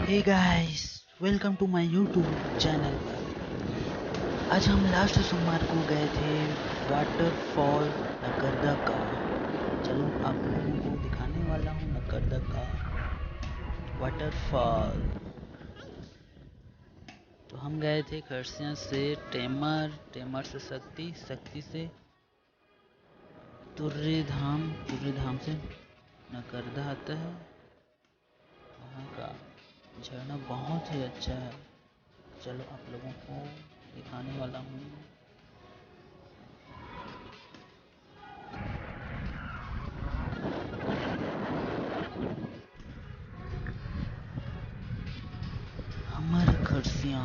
Hey guys, welcome to my YouTube channel पर। आज हम लास्ट सोमवार को गए थे वाटरफॉल नकरदा का। चलो आप लोगों को दिखाने वाला हूँ नकरदा का वाटरफॉल। तो हम गए थे खरसिया से टेमर, टेमर से शक्ति, शक्ति से तुर्री धाम, तुर्री धाम से नकरदा आता है। वहाँ का झरना बहुत ही अच्छा है। चलो आप लोगों को दिखाने वाला हूँ। हमर खरसिया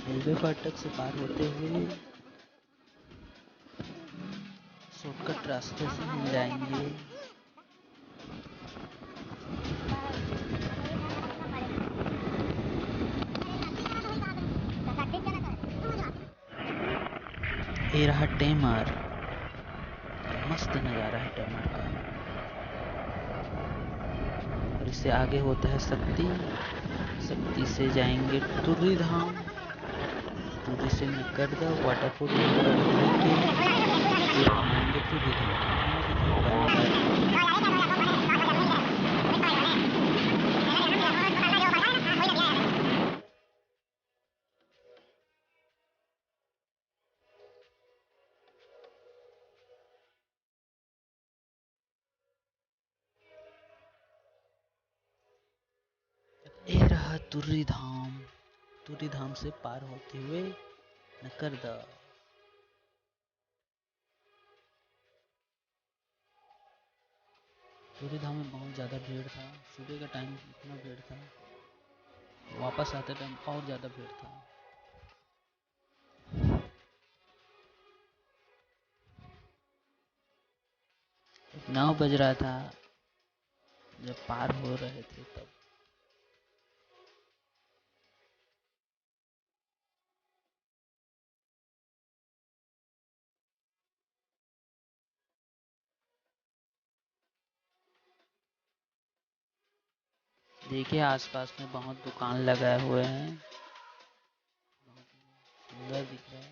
रेलवे फाटक से पार होते हुए शॉर्टकट रास्ते से हम जाएंगे। ये रहा टेमर, मस्त नज़ारा है टेमर का। और इससे आगे होता है शक्ति, शक्ति से जाएंगे तुर्री धाम, तुर्री से नकरदा वाटरफॉल होके फिर हम आएंगे तुर्री धाम। ये रहा तुर्री धाम, तुर्री धाम से पार होते हुए नकरदा। तुर्री धाम में बहुत ज़्यादा भीड़ था। सुबह का टाइम इतना भीड़ था, वापस आते टाइम और ज़्यादा भीड़ था। 9 बज रहा था जब पार हो रहे थे तब। देखिए आसपास में बहुत दुकान लगाए हुए हैं, सुंदर दिख रहा है।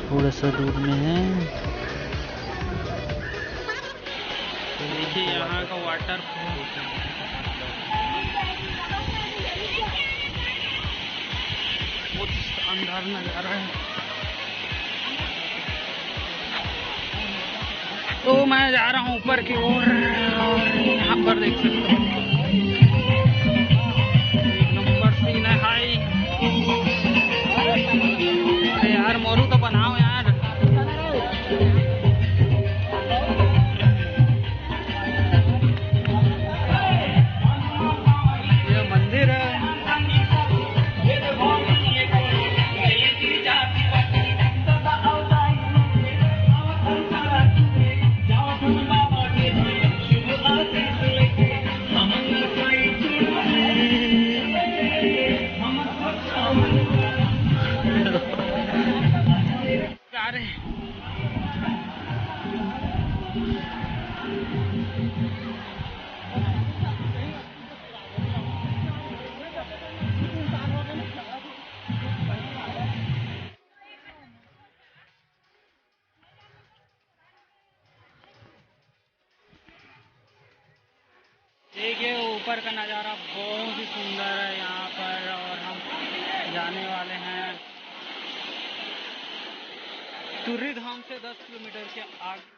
थोड़ा सा दूर में है। तो देखिए यहाँ का वाटरफॉल बहुत शानदार नज़ारा है। तो मैं जा रहा हूँ ऊपर की ओर और यहाँ पर देख सकते हो एक नंबर सीन है। हाई अरे यार मोरू तो बनाओ यार। देखिए ऊपर का नज़ारा बहुत ही सुंदर है यहाँ पर, और हम जाने वाले हैं तुर्री धाम से 10 किलोमीटर के आगे।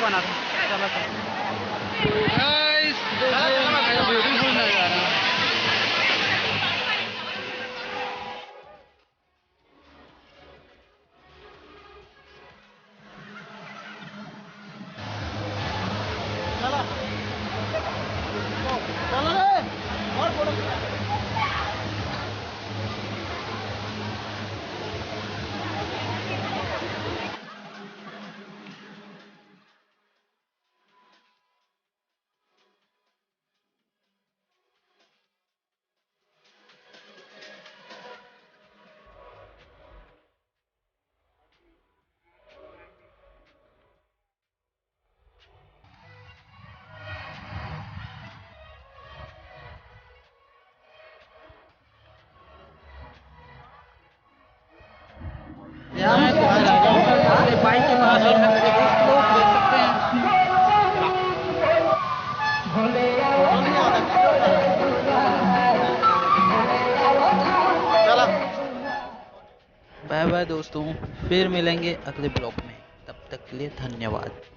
बना था चलो गाइस, ब्यूटीफुल नज़ारा। बाइक के पास देख सकते हैं। बाय बाय दोस्तों, फिर मिलेंगे अगले ब्लॉग में, तब तक के लिए धन्यवाद।